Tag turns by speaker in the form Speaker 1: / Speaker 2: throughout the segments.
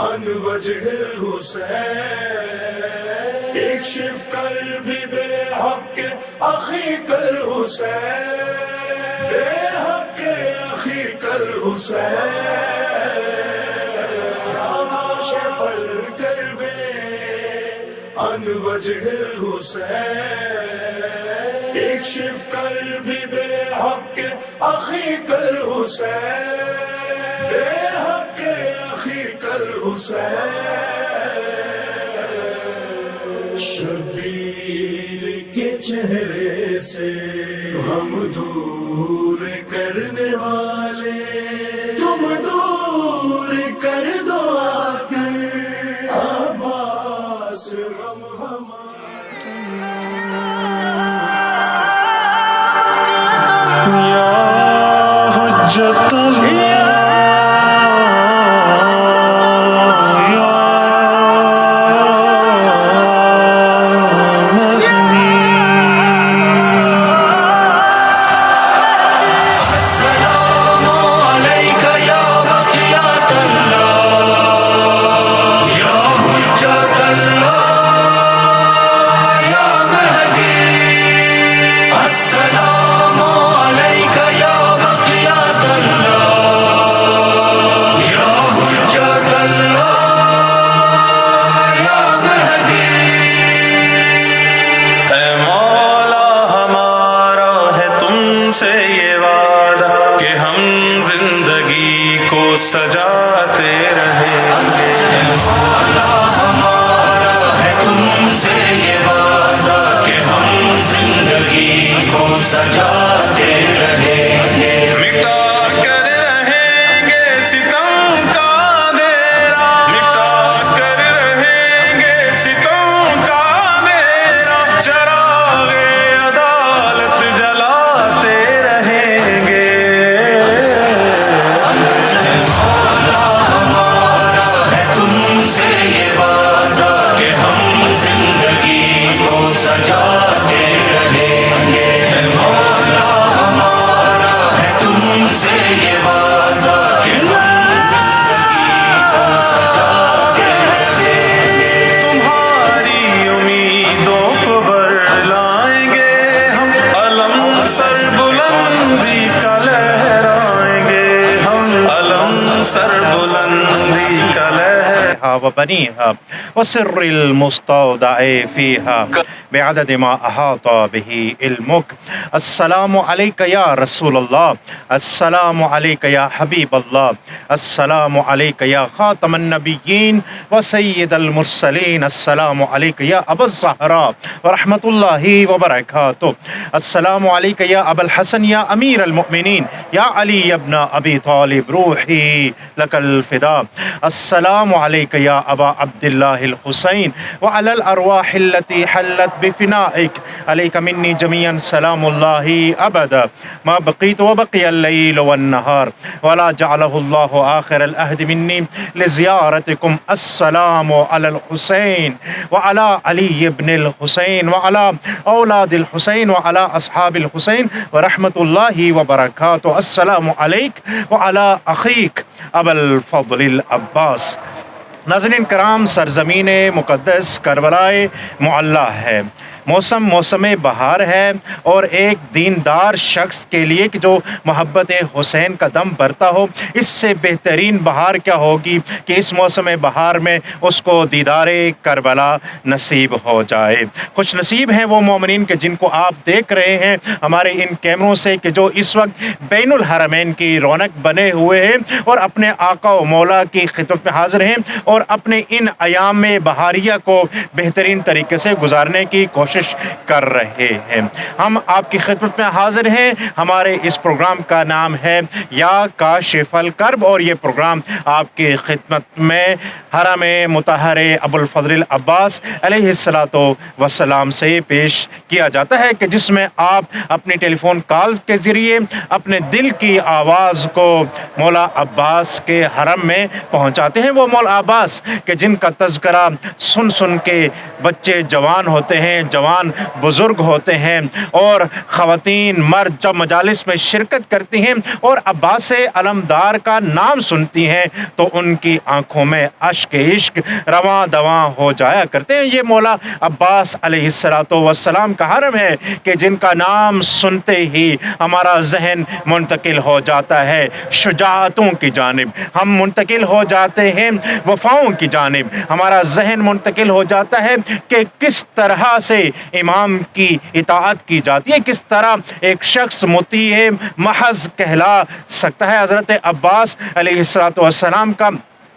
Speaker 1: عن وجه الحسين اكشف قلبي بحق أخيك الحسين بحق أخيك الحسين يا كاشف الكرب عن وجه الحسين اكشف قلبي بحق أخيك الحسين بحق أخيك الحسين شبیر کے چہرے سے ہم دور کرنے والے تم دور کر دو آ کر عباس غم
Speaker 2: یا حجت سجاتے رہیں گے مولا ہمارا ہے تم سے یہ وعدہ کہ ہم زندگی کو سجاتے رہیں گے مٹا کر رہیں گے ستم کا اندھیرا مٹا کر رہیں گے ستم کا اندھیرا چراغ عدالت جلاتے رہیں گے سجاتے رہیں گے مولا ہمارا ہے تم سے یہ وعدہ کہ ہم زندگی کو سجاتے رہیں گے تمہاری امیدوں کو برلائیں گے ہم علم سر بلندی کا لہرائیں گے ہم علم سر بلندی کا لہرائیں
Speaker 3: وبنيها وسر المستودع فيها بعدد ما أحاط به علمك. السلام عليك يا رسول الله، السلام عليك يا حبيب الله، السلام عليك يا خاتم النبيين وسيد المرسلين، السلام عليك يا أبا الزهراء ورحمة الله وبركاته، السلام عليك يا أبا الحسن يا أمير المؤمنين يا علي بن أبي طالب روحي لك الفداء، السلام عليك يا أبا عبد الله الحسين وعلى الأرواح التي حلت بفنائك، عليك مني جميعا سلام الله أبدا ما بقيت وبقي الليل والنهار، ولا جعله الله آخر الأهد مني لزيارتكم. السلام على الحسين وعلى علي بن الحسين وعلى أولاد الحسين وعلى أصحاب الحسين ورحمة الله وبركاته. السلام عليك وعلى أخيك أبا الفضل العباس. ناظرین کرام، سرزمین مقدس کربلائے معلیٰ ہے، موسم بہار ہے، اور ایک دیندار شخص کے لیے کہ جو محبت حسین کا دم بھرتا ہو، اس سے بہترین بہار کیا ہوگی کہ اس موسم بہار میں اس کو دیدار کربلا نصیب ہو جائے. خوش نصیب ہیں وہ مومنین کہ جن کو آپ دیکھ رہے ہیں ہمارے ان کیمروں سے، کہ جو اس وقت بین الحرمین کی رونق بنے ہوئے ہیں اور اپنے آقا و مولا کی خدمت میں حاضر ہیں اور اپنے ان ایام بہاریہ کو بہترین طریقے سے گزارنے کی کوشش کر رہے ہیں. ہم آپ کی خدمت میں حاضر ہیں. ہمارے اس پروگرام کا نام ہے یا کاشف الکرب، اور یہ پروگرام آپ کی خدمت میں حرم مطہر ابو الفضل العباس علیہ السلام سے پیش کیا جاتا ہے، کہ جس میں آپ اپنی ٹیلی فون کال کے ذریعے اپنے دل کی آواز کو مولا عباس کے حرم میں پہنچاتے ہیں. وہ مولا عباس کہ جن کا تذکرہ سن کے بچے جوان ہوتے ہیں، جوان بزرگ ہوتے ہیں اور خواتین مرد جب مجالس میں شرکت کرتی ہیں اور عباس علمدار کا نام سنتی ہیں تو ان کی آنکھوں میں اشک عشق رواں دواں ہو جایا کرتے ہیں۔ یہ مولا عباس علیہ السلام کا حرم ہے کہ جن کا نام سنتے ہی ہمارا ذہن منتقل ہو جاتا ہے شجاعتوں کی جانب، ہم منتقل ہو جاتے ہیں وفاؤں کی جانب، ہمارا ذہن منتقل ہو جاتا ہے کہ کس طرح سے امام کی اطاعت کی جاتی ہے، کس طرح ایک شخص مطیع محض کہلا سکتا ہے۔ حضرت عباس علیہ السلام کا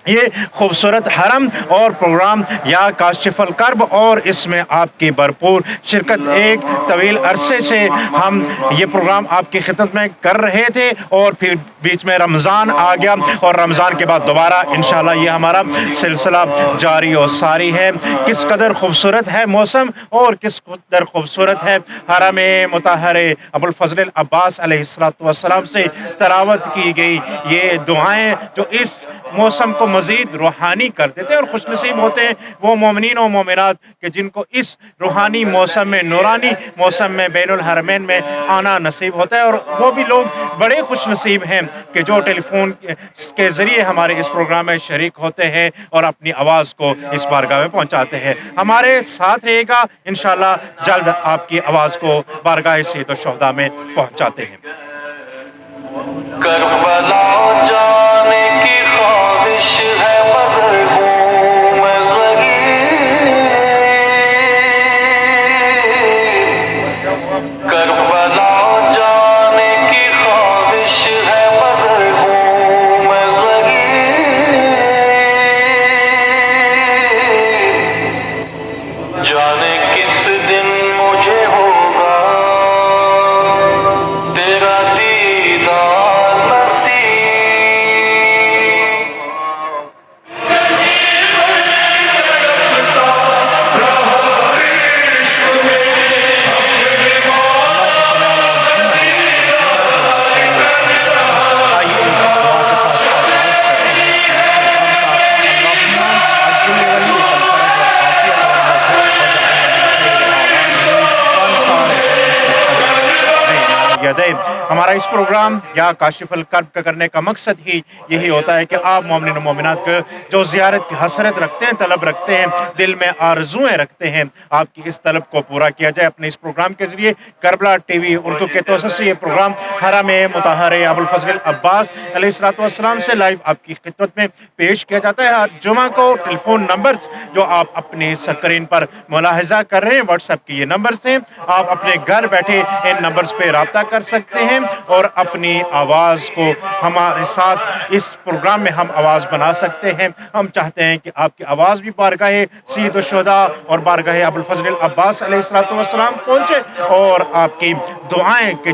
Speaker 3: یہ خوبصورت حرم اور پروگرام یا کاشف الکرب اور اس میں آپ کی بھرپور شرکت، ایک طویل عرصے سے ہم یہ پروگرام آپ کی خدمت میں کر رہے تھے اور پھر بیچ میں رمضان آ گیا اور رمضان کے بعد دوبارہ انشاءاللہ یہ ہمارا سلسلہ جاری و ساری ہے۔ کس قدر خوبصورت ہے موسم اور کس قدر خوبصورت ہے حرم مطہر ابوالفضل العباس علیہ السلام سے تلاوت کی گئی یہ دعائیں جو اس موسم کو مزید روحانی کر دیتے ہیں، اور خوش نصیب ہوتے ہیں وہ مومنین و مومنات کہ جن کو اس روحانی موسم میں، نورانی موسم میں بین الحرمین میں آنا نصیب ہوتا ہے، اور وہ بھی لوگ بڑے خوش نصیب ہیں کہ جو ٹیلی فون کے ذریعے ہمارے اس پروگرام میں شریک ہوتے ہیں اور اپنی آواز کو اس بارگاہ میں پہنچاتے ہیں۔ ہمارے ساتھ رہے گا انشاءاللہ، جلد آپ کی آواز کو بارگاہ سید الشہداء میں پہنچاتے ہیں۔
Speaker 2: کربلا جانے کی خواہش ہے مگر ہوں میں غریب، کربلا جانے کی خواہش ہے مگر ہوں میں غریب، جانے کس دن مجھے ہوگا تیرا دیدار نصیب۔
Speaker 3: ہمارا اس پروگرام یا کاشف الکرب کا کرنے کا مقصد ہی یہی ہوتا ہے کہ آپ مومنین و مومنات کو جو زیارت کی حسرت رکھتے ہیں، طلب رکھتے ہیں، دل میں آرزویں رکھتے ہیں، آپ کی اس طلب کو پورا کیا جائے۔ اپنے اس پروگرام کے ذریعے کربلا ٹی وی اردو کے توسط سے یہ پروگرام حرم مطہر ابوالفضل العباس علیہ السلام سے لائیو آپ کی خدمت میں پیش کیا جاتا ہے۔ ہر جمعہ کو ٹیلی فون نمبرز جو آپ اپنے سکرین پر ملاحظہ کر رہے ہیں، واٹس ایپ کی یہ نمبرز ہیں، آپ اپنے گھر بیٹھے ان نمبرز پہ رابطہ کر سکتے ہیں اور اپنی آواز کو ہمارے ساتھ اس پروگرام میں ہم آواز بنا سکتے ہیں۔ ہم چاہتے ہیں کہ آپ کی آواز بھی بارگاہ سید الشہداء اور بارگاہ ابوالفضل العباس علیہ السلام پہنچے، اور آپ کی دعائیں کہ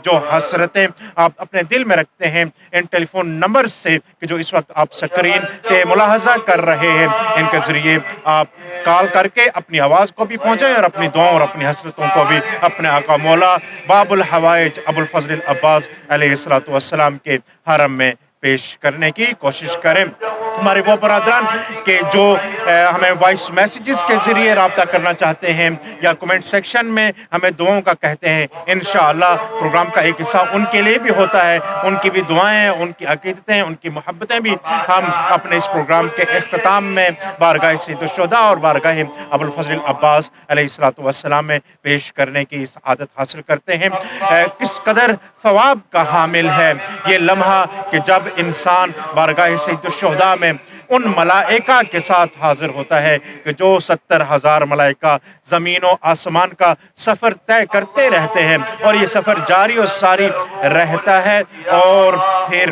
Speaker 3: جو حسرتیں آپ اپنے دل میں رکھتے ہیں ان ٹیلی فون نمبر سے کہ جو اس وقت آپ سکرین پہ ملاحظہ کر رہے ہیں، ان کے ذریعے آپ کال کر کے اپنی آواز کو بھی پہنچائیں اور اپنی دعاؤں اور اپنی حسرتوں کو بھی اپنے آقا مولا باب الحوائج ابوالفضل العباس علیہ السلام کے حرم میں پیش کرنے کی کوشش کریں۔ ہمارے وہ برادران کہ جو ہمیں وائس میسیجز کے ذریعے رابطہ کرنا چاہتے ہیں یا کمنٹ سیکشن میں ہمیں دعاؤں کا کہتے ہیں، انشاءاللہ پروگرام کا ایک حصہ ان کے لیے بھی ہوتا ہے، ان کی بھی دعائیں، ان کی عقیدتیں، ان کی محبتیں بھی ہم اپنے اس پروگرام کے اختتام میں بارگاہ سید الشہداء اور بارگاہ ابوالفضل العباس علیہ السلام میں پیش کرنے کی سعادت حاصل کرتے ہیں۔ کس قدر ثواب کا حامل ہے یہ لمحہ کہ جب انسان بارگاہ سید الشہداء میں ان ملائکہ کے ساتھ حاضر ہوتا ہے کہ جو 70,000 ملائکہ زمین و آسمان کا سفر طے کرتے رہتے ہیں، اور یہ سفر جاری و ساری رہتا ہے، اور پھر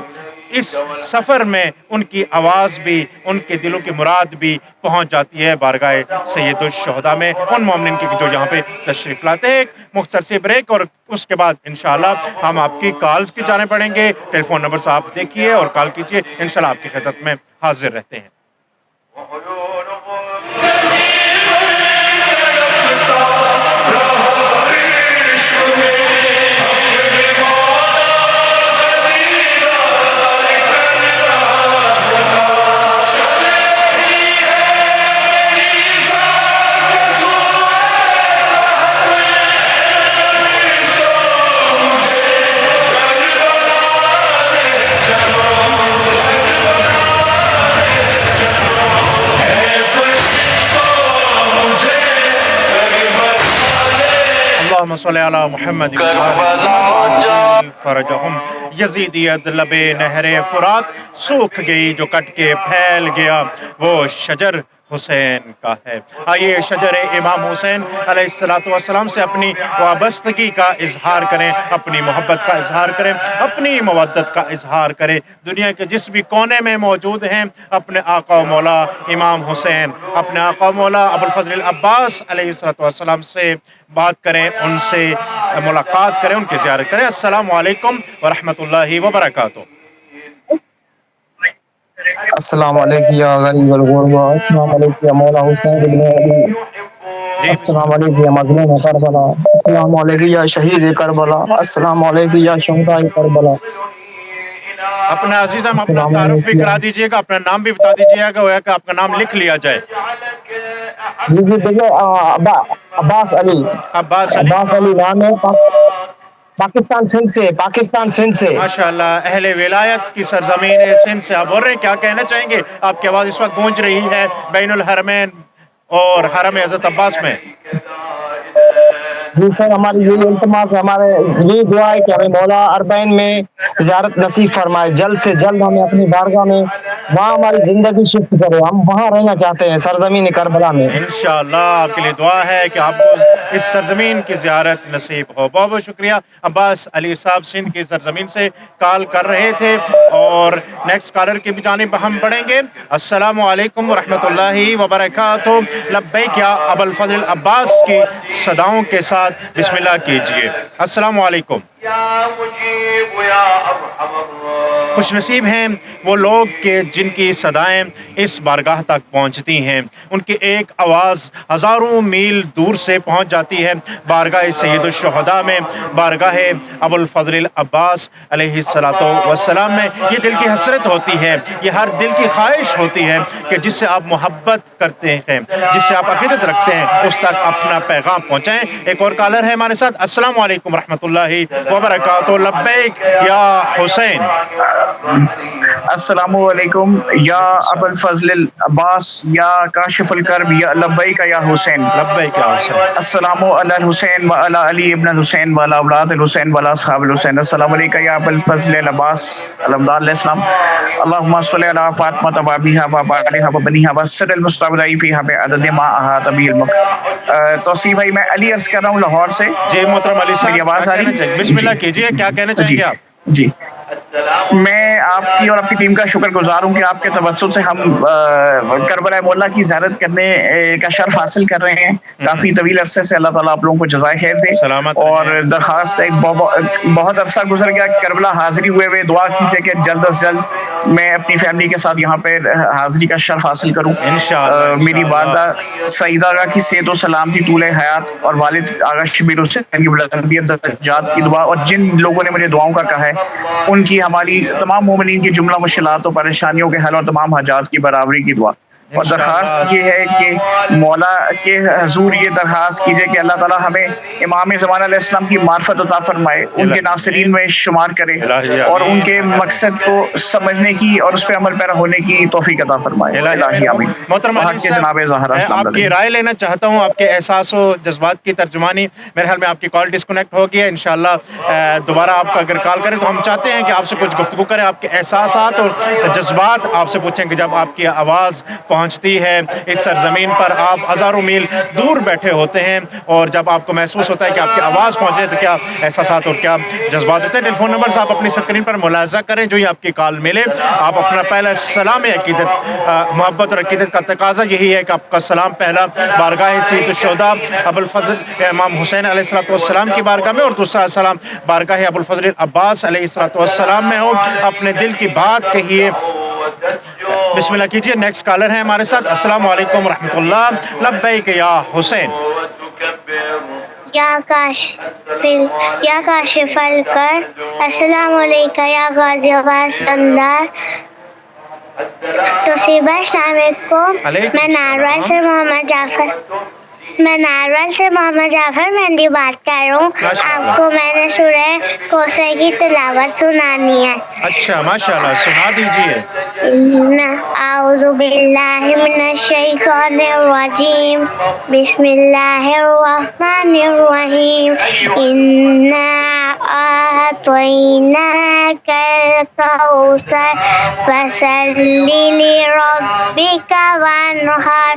Speaker 3: اس سفر میں ان کی آواز بھی، ان کے دلوں کی مراد بھی پہنچ جاتی ہے بارگاہ سید الشہداء میں ان مومنین کی جو یہاں پہ تشریف لاتے ہیں۔ ایک مختصر سی بریک اور اس کے بعد انشاءاللہ ہم آپ کی کالز کی جانب بڑھیں گے۔ ٹیلی فون نمبر آپ دیکھیے اور کال کیجئے، انشاءاللہ آپ کی خدمت میں حاضر رہتے ہیں۔ صل علی محمد
Speaker 2: کربلا جا
Speaker 3: فرجہم یزیدیت لبے نہر فرات سوکھ گئی جو کٹ کے پھیل گیا وہ شجر حسین کا ہے۔ آئیے شجر امام حسین علیہ السلام سے اپنی وابستگی کا اظہار کریں، اپنی محبت کا اظہار کریں، اپنی مودت کا اظہار کریں۔ دنیا کے جس بھی کونے میں موجود ہیں اپنے آقا و مولا امام حسین، اپنے آقا و مولا ابوالفضل العباس علیہ السلام سے بات کریں، ان سے ملاقات کریں، ان کی زیارت کریں۔ السلام علیکم ورحمۃ اللہ وبرکاتہ۔
Speaker 4: السلام علیکم یا غریب الغربا، السلام علیکم یا مولا حسین ابن علی، السلام علیکم یا مظلوم کربلا، السلام علیکم یا شہید کربلا، السلام علیکم یا شہداء کربلا۔
Speaker 3: اپنا عزیزہ اپنا تعارف بھی کرا دیجئے گا، اپنا نام بھی بتا دیجئے گا، وہ کہ آپ کا نام لکھ لیا جائے۔
Speaker 4: جی دیکھیے عباس علی نام ہے، پاکستان سندھ سے۔
Speaker 3: ماشاءاللہ، اہل ولایت کی سرزمین سندھ سے آپ بول رہے ہیں، کیا کہنا چاہیں گے؟ آپ کی آواز اس وقت گونج رہی ہے بین الحرمین اور حرم حضرت عباس میں۔
Speaker 4: جی سر، ہماری یہی التماس ہے، ہمارے یہی دعا ہے کہ ہمیں مولا اربعین میں زیارت نصیب فرمائے، جلد سے جلد ہمیں اپنی بارگاہ میں وہاں ہماری زندگی شفٹ کرے، ہم وہاں رہنا چاہتے ہیں سرزمین کربلا میں۔
Speaker 3: انشاءاللہ آپ کے لیے دعا ہے کہ آپ کو اس سرزمین کی زیارت نصیب ہو۔ بہت بہت شکریہ۔ عباس علی صاحب سندھ کی سرزمین سے کال کر رہے تھے، اور نیکسٹ کالر کی بھی جانب ہم پڑھیں گے۔ السلام علیکم ورحمۃ اللہ وبرکاتہ۔ لبیک یا ابوالفضل العباس کی صداؤں کے ساتھ بسم اللہ کیجئے۔ السلام علیکم۔ خوش نصیب ہیں وہ لوگ کہ جن کی صدائیں اس بارگاہ تک پہنچتی ہیں، ان کی ایک آواز ہزاروں میل دور سے پہنچ جاتی ہے بارگاہ سید الشہداء میں، بارگاہ ابوالفضل العباس علیہ السلام میں۔ یہ دل کی حسرت ہوتی ہے، یہ ہر دل کی خواہش ہوتی ہے کہ جس سے آپ محبت کرتے ہیں، جس سے آپ عقیدت رکھتے ہیں، اس تک اپنا پیغام پہنچائیں۔ ایک اور کالر ہے ہمارے ساتھ۔ السلام علیکم ورحمۃ اللہ وبرکاتہ۔ لبیک یا حسین۔
Speaker 5: السلام علیکم یا ابوالفضل العباس یا کاشف الکرب یا لبیک یا حسین۔
Speaker 3: لبیک یا حسین۔
Speaker 5: السلام علی الحسین و علی علی ابن الحسین و علی اولاد الحسین و علی اصحاب الحسین۔ السلام علیکم یا ابوالفضل العباس علمدار علیہ السلام۔ اللہم صلی علی فاطمہ و ابیہا و بالہا و بنیہا و سر المستودع فیہا بعدد ما احاط به الملک۔ توصیف بھائی میں علی عرض کر رہا ہوں لاہور سے۔
Speaker 3: جی محترم علی صاحب،
Speaker 5: میری آواز آ رہی ہے؟
Speaker 3: بسم اللہ کیجئے، کیا کہنا چاہیں گے آپ؟
Speaker 5: جی، میں آپ کی اور آپ کی ٹیم کا شکر گزار ہوں کہ آپ کے توسط سے ہم کربلا مولا کی زیارت کرنے کا شرف حاصل کر رہے ہیں۔ کافی طویل عرصے سے اللہ تعالیٰ آپ لوگوں کو جزائے خیر دے، اور درخواست ایک بہت عرصہ گزر گیا کربلا حاضری ہوئے دعا کیجئے کہ جلد از جلد میں اپنی فیملی کے ساتھ یہاں پہ حاضری کا شرف حاصل کروں۔ میری والدہ سعیدہ آغا کی صحت و سلامتی، طول حیات، اور والد آغا شبیر حسین کی بلندیت درجات کی دعا، اور جن لوگوں نے مجھے دعاؤں کا کہا ہے ان کی، ہماری تمام مومنین کی جملہ مشکلات و پریشانیوں کے حل اور تمام حاجات کی برابری کی دعا۔ اور درخواست یہ ہے کہ مولا کے حضور یہ درخواست کیجئے کہ اللہ تعالیٰ ہمیں امام زمانہ علیہ السلام کی معرفت عطا فرمائے، ان کے ناصرین میں شمار کرے، اور ان کے مقصد کو سمجھنے کی اور اس پہ عمل پیرا ہونے کی توفیق عطا فرمائے۔ الہی آمین۔
Speaker 3: محترم علی
Speaker 5: جناب زہرا
Speaker 3: صاحب، آپ کی رائے لینا چاہتا ہوں، آپ کے احساس و جذبات کی ترجمانی۔ میرے خیال میں آپ کی کال ڈسکنیکٹ ہو گئی ہے، انشاءاللہ دوبارہ آپ کا اگر کال کریں تو ہم چاہتے ہیں کہ آپ سے کچھ گفتگو کریں، آپ کے احساسات اور جذبات آپ سے پوچھیں کہ جب آپ کی آواز پہنچتی ہے اس سرزمین پر، آپ ہزاروں میل دور بیٹھے ہوتے ہیں، اور جب آپ کو محسوس ہوتا ہے کہ آپ کی آواز پہنچ رہی ہے تو کیا احساسات اور کیا جذبات ہوتے ہیں۔ ٹیلی فون نمبر آپ اپنی اسکرین پر ملاحظہ کریں، جو ہی آپ کی کال ملے آپ اپنا پہلا سلام عقیدت، محبت اور عقیدت کا تقاضا یہی ہے کہ آپ کا سلام پہلا بارگاہ سید الشہداء ابوالفضل امام حسین علیہ السلام کی بارگاہ میں، اور دوسرا سلام بارگاہ ابوالفضل العباس علیہ السلام میں ہو۔ اپنے دل کی بات کہیے، بسم اللہ کیجئے۔ نیکسٹ کالر ہے ہمارے ساتھ۔ السلام علیکم ورحمۃ اللہ۔ لبیک یا حسین۔
Speaker 6: یا کاشف الکرب، السلام علیکم یا غازی عباس اندار۔ توصیبہ السلام علیکم، میں ناروال سے محمد جعفر مہندی بات کر رہا ہوں۔ آپ کو میں نے سورہ کوثر کی تلاوت سنانی ہے۔
Speaker 3: اچھا، ماشاءاللہ، سنا دیجئے۔
Speaker 6: أعوذ بالله من الشيطان الرجيم بسم الله الرحمن الرحيم إنا أعطيناك الكوثر فصل لربك وانحر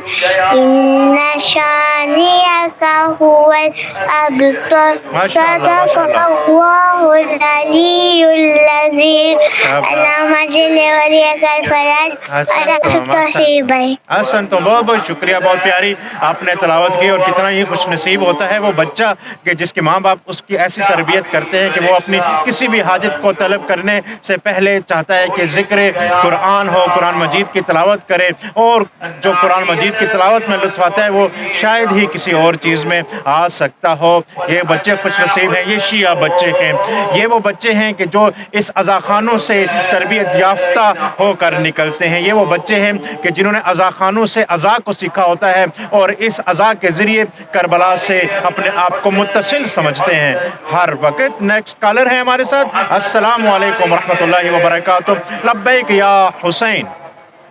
Speaker 6: إن شانئك هو الأبتر
Speaker 3: ما شاء الله، ما شاء
Speaker 6: صدق
Speaker 3: الله.
Speaker 6: الله العلي العظيم اللهم صل وليك الفلاح على التصيبين
Speaker 3: حسن تو بہت بہت شکریہ، بہت پیاری آپ نے تلاوت کی، اور کتنا ہی خوش نصیب ہوتا ہے وہ بچہ کہ جس کے ماں باپ اس کی ایسی تربیت کرتے ہیں کہ وہ اپنی کسی بھی حاجت کو طلب کرنے سے پہلے چاہتا ہے کہ ذکر قرآن ہو، قرآن مجید کی تلاوت کرے، اور جو قرآن مجید کی تلاوت میں لطف آتا ہے وہ شاید ہی کسی اور چیز میں آ سکتا ہو۔ یہ بچے خوش نصیب ہیں، یہ شیعہ بچے ہیں، یہ وہ بچے ہیں کہ جو اس عزاخانوں سے تربیت یافتہ ہو کر نکلتے ہیں، یہ وہ بچے ہیں کہ جنہوں نے عزاخانوں سے عزا کو سیکھا ہوتا ہے اور اس عزا کے ذریعے کربلا سے اپنے آپ کو متصل سمجھتے ہیں ہر وقت۔ نیکسٹ کالر ہے ہمارے ساتھ۔ السلام علیکم ورحمۃ اللہ وبرکاتہ۔ لبیک یا حسین۔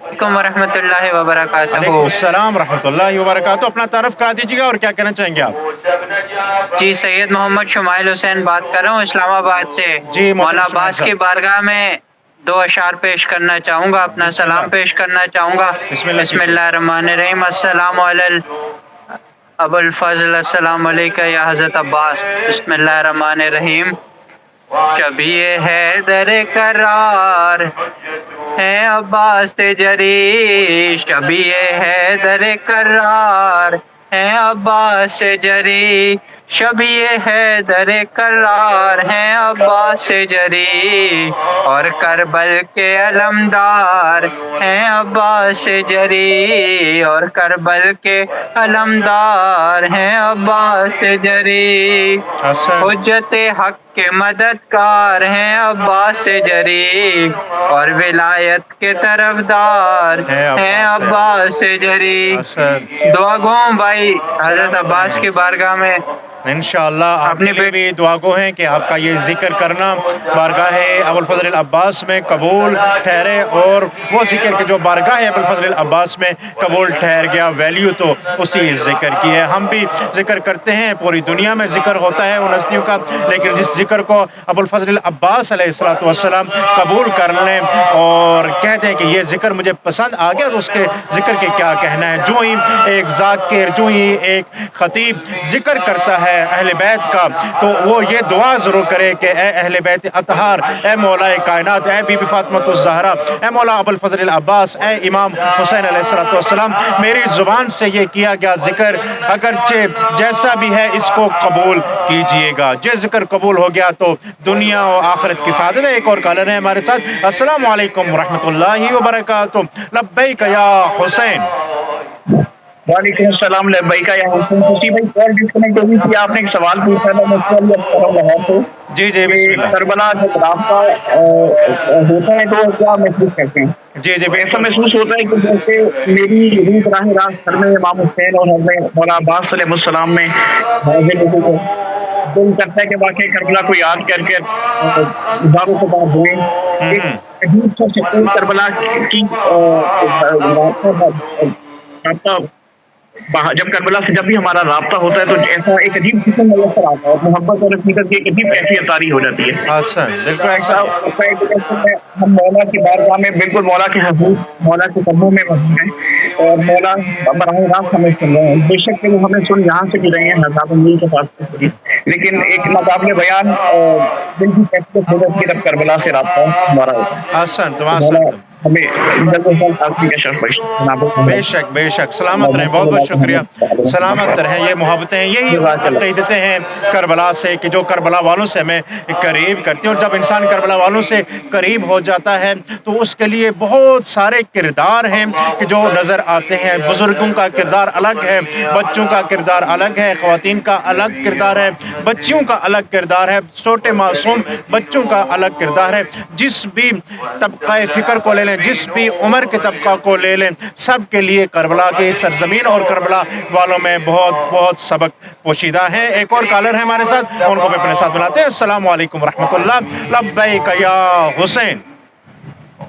Speaker 7: علیکم ورحمۃ اللہ وبرکاتہ۔
Speaker 3: علیکم السلام ورحمۃ اللہ وبرکاتہ۔ اپنا تعارف کرا دیجیے گا اور کیا کہنا چاہیں گے آپ؟
Speaker 7: جی سید محمد شمائل حسین بات کر رہا ہوں اسلام آباد سے۔
Speaker 3: جی
Speaker 7: مولا عباس کی بارگاہ میں دو اشعار پیش کرنا چاہوں گا، اپنا سلام پیش کرنا چاہوں گا۔ بسم اللہ الرحمن الرحیم۔ السلام علی ابو الفضل، السلام علیکہ یا حضرت عباس۔ بسم اللہ الرحمن الرحیم۔ شبیہ حیدر قرار ہے عباس تجری، شبیہ حیدر قرار ہے عباس جری، شبیہ حیدر قرار ہے عباس جری، اور کربل کے علمدار ہیں عباس جری، اور کربل کے علمدار ہیں عباس جری، حجت حق کے مددگار ہیں عباس جری، اور ولایت کے طرفدار ہیں عباس جری۔ دعا گو بھائی حضرت عباس کی بارگاہ میں
Speaker 3: انشاءاللہ آپ کے لیے بھی دعا گو ہیں کہ آپ کا یہ ذکر کرنا بارگاہ ابو الفضل العباس میں قبول ٹھہرے، اور وہ ذکر کہ جو بارگاہ ابو الفضل العباس میں قبول ٹھہر گیا، ویلیو تو اسی ذکر کی ہے۔ ہم بھی ذکر کرتے ہیں، پوری دنیا میں ذکر ہوتا ہے ان ہستیوں کا، لیکن جس ذکر کو ابو الفضل العباس علیہ السلام قبول کر لیں اور کہتے ہیں کہ یہ ذکر مجھے پسند آ گیا، تو اس کے ذکر کے کیا کہنا ہے۔ جو ہی ایک ذاکر، جو ہی ایک خطیب ذکر کرتا ہے اہل بیت کا، تو وہ یہ دعا ضرور کرے کہ اے اہل بیت اطہار، اے مولا کائنات، اے بی بی فاطمہ الزہرا، اے مولا ابو الفضل العباس، اے امام حسین علیہ السلام، میری زبان سے یہ کیا گیا ذکر اگرچہ جیسا بھی ہے اس کو قبول کیجئے گا۔ جو ذکر قبول ہو گیا تو دنیا و آخرت کی سعادت ہے۔ ایک اور کالر ہے ہمارے ساتھ۔ السلام علیکم ورحمۃ اللہ وبرکاتہ۔ لبیک یا حسین۔
Speaker 5: وعلیکم السلام لبیک یا حسین۔ کسی بھائی کال ڈسکنیکٹ ہو گئی تھی، آپ نے ایک سوال پوچھا تھا، میں اس کا بھی عرض کر رہا ہوں لاہور سے۔
Speaker 3: جی جی بسم اللہ۔
Speaker 5: کربلا جب رابطہ ہوتا ہے تو کیا محسوس کرتے ہیں؟
Speaker 3: جی جی
Speaker 5: ایسا محسوس ہوتا ہے کہ جیسے میری روح راہ راست سر میں امام حسین اور حضرت مولا عباس علیہ السلام میں حاضر لوگوں کو دل کرتا ہے کہ واقعی کربلا کو یاد کر کے ہزاروں سے بات ہوئے، ایک عجیب سا سکون کربلا کی رابطہ جب کربلا سے جب بھی ہمارا رابطہ ہوتا ہے تو ایسا ایک عجیب سکون میسر آتا ہے، محبت اور عقیدت کی ایک عجیب کیفیت طاری ہو جاتی ہے۔
Speaker 3: بالکل ایسا
Speaker 5: ہم مولا کی بارگاہ میں بالکل مولا کے حضور، مولا کے قدموں میں مضبوط ہیں، اور مولا براہ راست ہمیں سن رہے ہیں۔ بے شک کہ وہ ہمیں سن یہاں سے بھی رہے ہیں، ہزاروں میل کے فاصلے سے، لیکن ایک ناقابل بیان دل کی کیفیت ہو جاتی ہے جب کربلا سے رابطہ ہمارا ہوتا ہے۔ ہمیں
Speaker 3: بے شک بے شک سلامت رہیں، بہت بہت شکریہ، سلامت رہیں۔ یہ محبتیں، یہی عقیدتیں ہیں کربلا سے کہ جو کربلا والوں سے ہمیں قریب کرتی ہیں، اور جب انسان کربلا والوں سے قریب ہو جاتا ہے تو اس کے لیے بہت سارے کردار ہیں کہ جو نظر آتے ہیں۔ بزرگوں کا کردار الگ ہے، بچوں کا کردار الگ ہے، خواتین کا الگ کردار ہے، بچیوں کا الگ کردار ہے، چھوٹے معصوم بچوں کا الگ کردار ہے۔ جس بھی طبقہ فکر کو لے لیں، جس بھی عمر کے طبقہ کو لے لیں، سب کے لیے کربلا کی سرزمین اور کربلا والوں میں بہت بہت سبق پوشیدہ ہیں۔ ایک اور کالر ہے ہمارے ساتھ، ان کو بھی اپنے ساتھ ملاتے ہیں۔ السلام علیکم ورحمۃ اللہ۔ لبیک یا حسین۔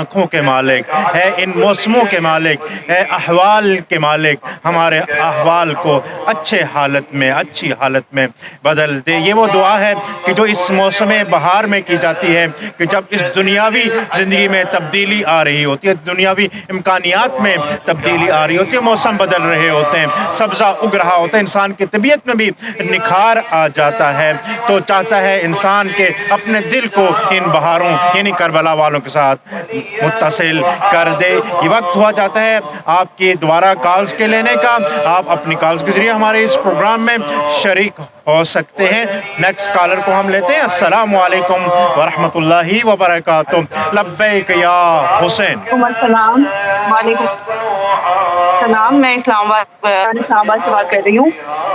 Speaker 3: آنکھوں کے مالک، ہے ان موسموں کے مالک، ہے احوال کے مالک، ہمارے احوال کو اچھی حالت میں بدل دے۔ یہ وہ دعا ہے کہ جو اس موسم بہار میں کی جاتی ہے کہ جب اس دنیاوی زندگی میں تبدیلی آ رہی ہوتی ہے، دنیاوی امکانیات میں تبدیلی آ رہی ہوتی ہے، موسم بدل رہے ہوتے ہیں، سبزہ اگ رہا ہوتا ہے، انسان کی طبیعت میں بھی نکھار آ جاتا ہے، تو چاہتا ہے انسان کے اپنے دل کو ان بہاروں یعنی کربلا والوں کے ساتھ متصل کر دے۔ یہ وقت ہوا جاتا ہے آپ کی دوبارہ کالز کے لینے کا۔ آپ اپنی کالز کے ذریعے ہمارے اس پروگرام میں شریک ہو سکتے ہیں۔ نیکسٹ کالر کو ہم لیتے ہیں۔ السلام علیکم ورحمۃ اللہ وبرکاتہ۔ لبیک یا حسین۔
Speaker 8: السلام، وعلیکم السلام۔ میں اسلام آباد سے بات کر رہی ہوں۔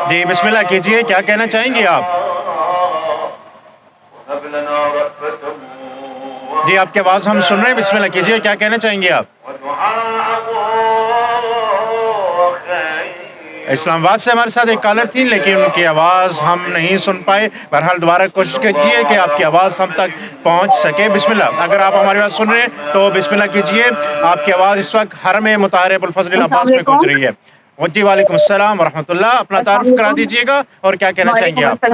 Speaker 3: جی بسم اللہ کیجئے، کیا کہنا چاہیں گے آپ؟ جی آپ کی آواز ہم سن رہے ہیں، بسم اللہ کیجئے، کیا کہنا چاہیں گے آپ؟ اسلام آباد سے ہمارے ساتھ ایک کالر تھی لیکن ان کی آواز ہم نہیں سن پائے۔ بہرحال دوبارہ کوشش کیجیے کہ آپ کی آواز ہم تک پہنچ سکے۔ بسم اللہ، اگر آپ ہماری بات سن رہے ہیں تو بسم اللہ کیجیے۔ آپ کی آواز اس وقت حرم مطہر ابوالفضل العباس میں پہنچ رہی ہے۔ جی وعلیکم السلام ورحمۃ اللہ۔ اپنا تعارف کرا دیجیے گا اور کیا کہنا چاہیں گے آپ؟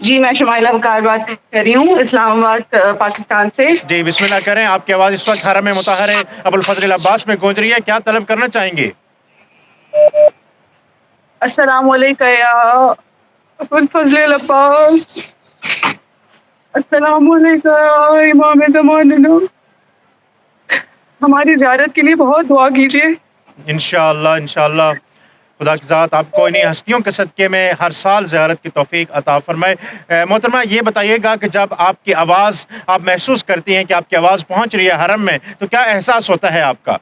Speaker 8: جی میں شمائلہ وقار بات کر رہی ہوں اسلام آباد پاکستان سے۔
Speaker 3: جی بسم اللہ کریں، آپ کی آواز اس وقت حرم مطہر ابوالفضل العباس میں گونج رہی ہے، کیا طلب کرنا چاہیں گے؟
Speaker 8: السلام علیکم یا ابوالفضل العباس، السلام علیکم یا امام زمانہ، ہماری زیارت کے لیے بہت دعا کیجیے۔
Speaker 3: انشاءاللہ خدا کی ذات آپ کو انہیں ہستیوں کے صدقے میں ہر سال زیارت کی توفیق عطا فرمائے۔ محترمہ یہ بتائیے گا کہ جب آپ کی آواز آپ محسوس کرتی ہیں کہ آپ کی آواز پہنچ رہی ہے حرم میں تو کیا احساس ہوتا ہے آپ کا؟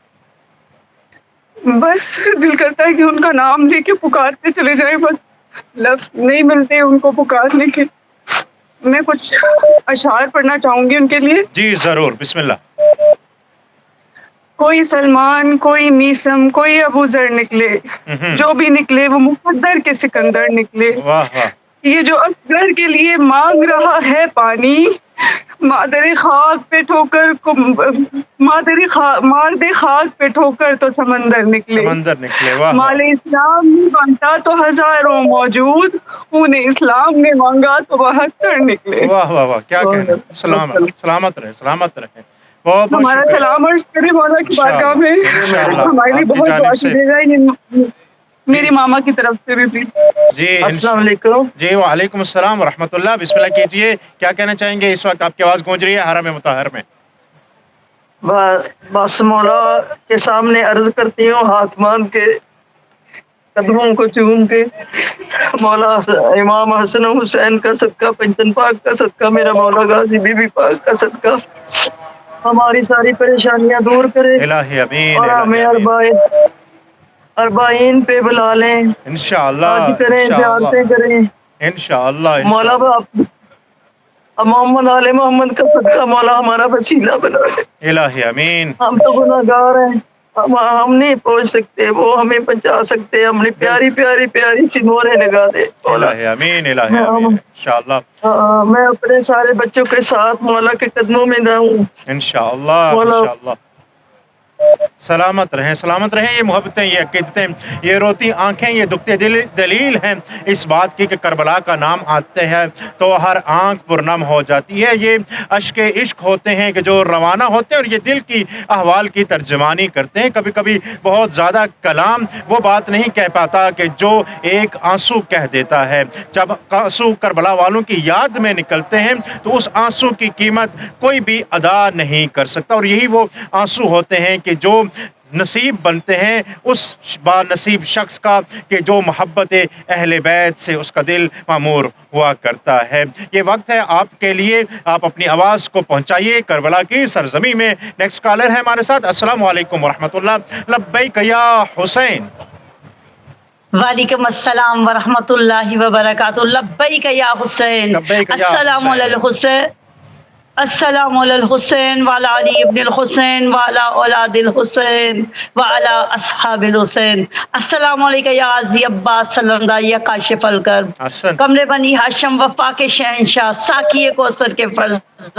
Speaker 8: بس دل کرتا ہے کہ ان کا نام لے کے پکارتے چلے جائیں، بس لفظ نہیں ملتے ان کو پکارنے کے۔ میں کچھ اشعار پڑھنا چاہوں گی ان کے لیے۔
Speaker 3: جی ضرور، بسم اللہ۔
Speaker 8: کوئی سلمان، کوئی میسم، کوئی ابو ذر نکلے، جو بھی نکلے وہ مقدر کے سکندر نکلے۔
Speaker 3: واہ واہ۔
Speaker 8: یہ جو اصغر کے لیے مانگ رہا ہے پانی، مادر خاک پہ ٹھوکر کو مار دے خاک پہ ٹھوکر تو سمندر نکلے۔
Speaker 3: واہ۔
Speaker 8: مال اسلام نہیں بنتا تو ہزاروں موجود، خون اسلام نے مانگا تو 72 نکلے۔
Speaker 3: واہ واہ واہ، کیا کہنا۔ سلامت رہے۔ بہت
Speaker 8: ہمارا سلام عرض کرے مولا کی بارگاہ میں، ہمارے لیے بہت دعا کیجیے گا، یہ میری ماما کی طرف سے بھی پلیز۔
Speaker 3: جی
Speaker 8: السلام علیکم۔
Speaker 3: جی وعلیکم السلام ورحمۃ اللہ، بسم اللہ کیجیے، کیا کہنا چاہیں گے؟ اس وقت آپ کی آواز گونج رہی ہے حرم مطہر میں۔
Speaker 9: بس مولا کے سامنے عرض کرتی ہوں، ہاتھ مان کے قدموں کو چوم کے، مولا امام حسن و حسین کا صدقہ، پنجتن پاک کا صدقہ، میرا مولا غازی بی بی پاک کا صدقہ ہماری ساری پریشانیاں دور کرے
Speaker 3: الہی امین،
Speaker 9: اور ہمیں اربعین پہ بلا لیں،
Speaker 3: انشاءاللہ
Speaker 9: حج کریں، زیارتیں کریں
Speaker 3: انشاءاللہ۔
Speaker 9: مولا محمد آل محمد کا صدقہ مولا ہمارا وسیلہ بنا لے۔
Speaker 3: الہی امین۔
Speaker 9: ہم تو گناہ گار ہیں، ہم نہیں پہنچ سکتے، وہ ہمیں پہنچا سکتے، ہم نے پیاری پیاری پیاری سی نوریں لگا دے مولا۔
Speaker 3: الہی امین انشاءاللہ۔
Speaker 9: میں اپنے سارے بچوں کے ساتھ مولا کے قدموں میں جاؤں
Speaker 3: انشاءاللہ۔ سلامت رہیں، یہ محبتیں، یہ عقیدتیں، یہ روتی آنکھیں، یہ دکھتے دلیل ہیں اس بات کی کہ کربلا کا نام آتے ہیں تو ہر آنکھ پرنم ہو جاتی ہے۔ یہ اشک عشق ہوتے ہیں کہ جو روانہ ہوتے ہیں اور یہ دل کی احوال کی ترجمانی کرتے ہیں۔ کبھی کبھی بہت زیادہ کلام وہ بات نہیں کہہ پاتا کہ جو ایک آنسو کہہ دیتا ہے۔ جب آنسو کربلا والوں کی یاد میں نکلتے ہیں تو اس آنسو کی قیمت کوئی بھی ادا نہیں کر سکتا، اور یہی وہ آنسو ہوتے ہیں کہ جو نصیب بنتے ہیں اس با نصیب شخص کا کہ جو محبت اہل بیت سے اس کا دل معمور ہوا کرتا ہے۔ یہ وقت ہے آپ کے لیے، آپ اپنی آواز کو پہنچائیے کربلا کی سرزمین میں۔ نیکسٹ کالر ہے ہمارے ساتھ۔ السلام علیکم ورحمۃ اللہ۔ لبیک یا حسین۔
Speaker 10: وعلیکم السلام ورحمۃ اللہ وبرکاتہ۔ لبیک یا حسین۔ السلام علی الحسین، السلام علی الحسین وعلی علی ابن الحسین وعلی اولاد الحسین وعلی اصحاب الحسین۔ السلام علیکم یا غازی عباس سلمدہ یا کاشف الکرب، کمر بنی ہاشم وفا کے شہنشاہ، ساقی کوثر کے فرزند،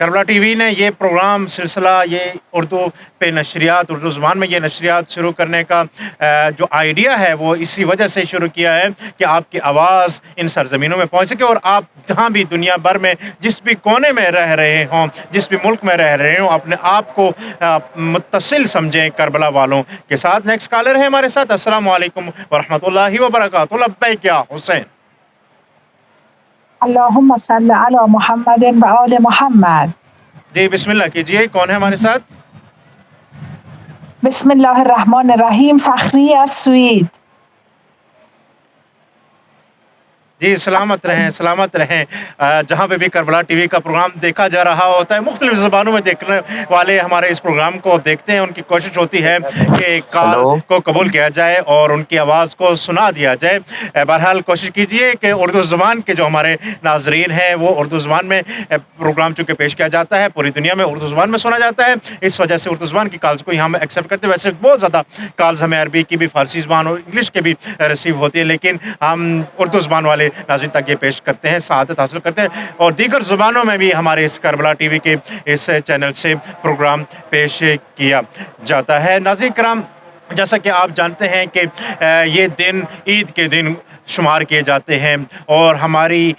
Speaker 3: کربلا ٹی وی نے یہ پروگرام سلسلہ یہ اردو پہ نشریات اردو زبان میں یہ نشریات شروع کرنے کا جو آئیڈیا ہے وہ اسی وجہ سے شروع کیا ہے کہ آپ کی آواز ان سرزمینوں میں پہنچ سکے اور آپ جہاں بھی دنیا بھر میں جس بھی کونے میں رہ رہے ہوں جس بھی ملک میں رہ رہے ہوں اپنے آپ کو متصل سمجھیں کربلا والوں کے ساتھ. نیکسٹ کالر ہے ہمارے ساتھ. السلام علیکم ورحمۃ اللہ وبرکاتہ. لبیک یا حسین.
Speaker 11: اللہم صلی علی محمد و آل محمد.
Speaker 3: جی بسم اللہ کیجئے. کون ہے ہمارے ساتھ؟
Speaker 11: بسم اللہ الرحمن الرحیم. فخری از سوید.
Speaker 3: جی سلامت رہیں سلامت رہیں. جہاں پہ بھی کربلا ٹی وی کا پروگرام دیکھا جا رہا ہوتا ہے مختلف زبانوں میں دیکھنے والے ہمارے اس پروگرام کو دیکھتے ہیں. ان کی کوشش ہوتی ہے کہ کال کو قبول کیا جائے اور ان کی آواز کو سنا دیا جائے. بہرحال کوشش کیجئے کہ اردو زبان کے جو ہمارے ناظرین ہیں وہ اردو زبان میں پروگرام چونکہ پیش کیا جاتا ہے پوری دنیا میں اردو زبان میں سنا جاتا ہے اس وجہ سے اردو زبان کی کالز کو ہم ایکسیپٹ کرتے ہیں. ویسے بہت زیادہ کالز ہمیں عربی کی بھی فارسی زبان اور انگلش کے بھی ریسیو ہوتی ہے لیکن ہم اردو زبان والے ناظرین تک یہ پیش کرتے ہیں سعادت حاصل کرتے ہیں اور دیگر زبانوں میں بھی ہمارے اس کربلا ٹی وی کے اس چینل سے پروگرام پیش کیا جاتا ہے. ناظرین کرام جیسا کہ آپ جانتے ہیں کہ یہ دن عید کے دن شمار کیے جاتے ہیں اور ہماری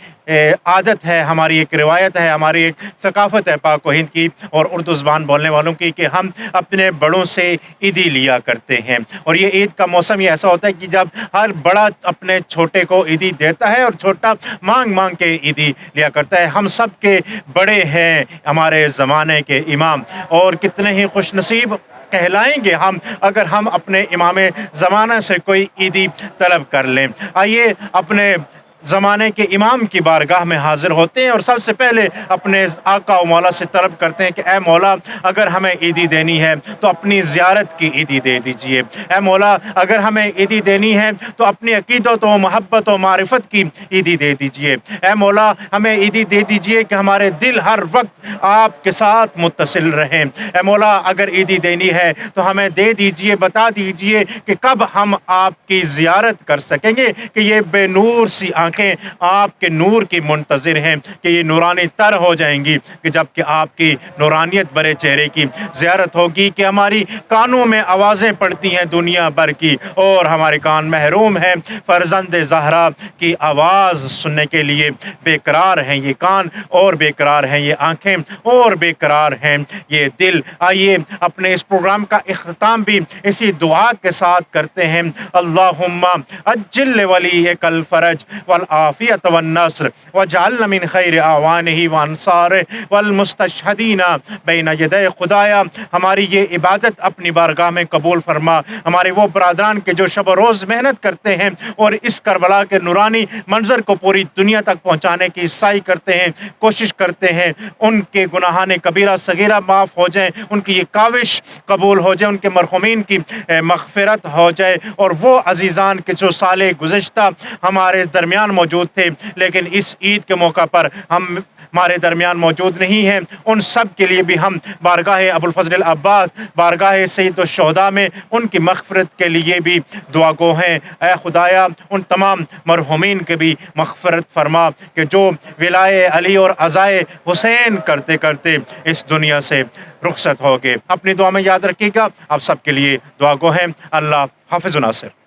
Speaker 3: عادت ہے ہماری ایک روایت ہے ہماری ایک ثقافت ہے پاک و ہند کی اور اردو زبان بولنے والوں کی کہ ہم اپنے بڑوں سے عیدی لیا کرتے ہیں. اور یہ عید کا موسم یہ ایسا ہوتا ہے کہ جب ہر بڑا اپنے چھوٹے کو عیدی دیتا ہے اور چھوٹا مانگ مانگ کے عیدی لیا کرتا ہے. ہم سب کے بڑے ہیں ہمارے زمانے کے امام اور کتنے ہی خوش نصیب کہلائیں گے ہم اگر ہم اپنے امام زمانہ سے کوئی عیدی طلب کر لیں. آئیے اپنے زمانے کے امام کی بارگاہ میں حاضر ہوتے ہیں اور سب سے پہلے اپنے آقا و مولا سے طلب کرتے ہیں کہ اے مولا اگر ہمیں عیدی دینی ہے تو اپنی زیارت کی عیدی دے دیجئے. اے مولا اگر ہمیں عیدی دینی ہے تو اپنی عقیدت و محبت و معرفت کی عیدی دے دیجئے. اے مولا ہمیں عیدی دے دیجئے کہ ہمارے دل ہر وقت آپ کے ساتھ متصل رہیں. اے مولا اگر عیدی دینی ہے تو ہمیں دے دیجئے بتا دیجئے کہ کب ہم آپ کی زیارت کر سکیں گے کہ یہ بے نور سی آپ کے نور کی منتظر ہیں کہ یہ نورانی تر ہو جائیں گی کہ جب کہ آپ کی نورانیت برے چہرے کی زیارت ہوگی کہ ہماری کانوں میں آوازیں پڑتی ہیں دنیا بھر کی اور ہمارے کان محروم ہیں فرزند زہرا کی آواز سننے کے لیے. بے قرار ہیں یہ کان اور بے قرار ہیں یہ آنکھیں اور بے قرار ہیں یہ دل. آئیے اپنے اس پروگرام کا اختتام بھی اسی دعا کے ساتھ کرتے ہیں. اللہم اجل ولیک الفرج والعافیت والنصر وجعلنا من خیر اعوانہ وانصارہ والمستشہدین بین یدی خدایا. ہماری یہ عبادت اپنی بارگاہ میں قبول فرما. ہمارے وہ برادران کے جو شب و روز محنت کرتے ہیں اور اس کربلا کے نورانی منظر کو پوری دنیا تک پہنچانے کی سعی کرتے ہیں کوشش کرتے ہیں ان کے گناہان کبیرہ صغیرہ معاف ہو جائیں ان کی یہ کاوش قبول ہو جائے ان کے مرحومین کی مغفرت ہو جائے. اور وہ عزیزان کے جو سال گزشتہ ہمارے درمیان موجود تھے لیکن اس عید کے موقع پر ہمارے درمیان موجود نہیں ہیں ان سب کے لیے بھی ہم بارگاہ ابوالفضل العباس بارگاہ سید الشہداء میں ان کی مغفرت کے لیے بھی دعا گو ہیں. اے خدایا ان تمام مرحومین کے بھی مغفرت فرما کہ جو ولائے علی اور عزائے حسین کرتے کرتے اس دنیا سے رخصت ہو گئے. اپنی دعا میں یاد رکھیے گا. آپ سب کے لیے دعا گو ہیں. اللہ حافظ و ناصر.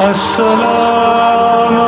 Speaker 1: السلام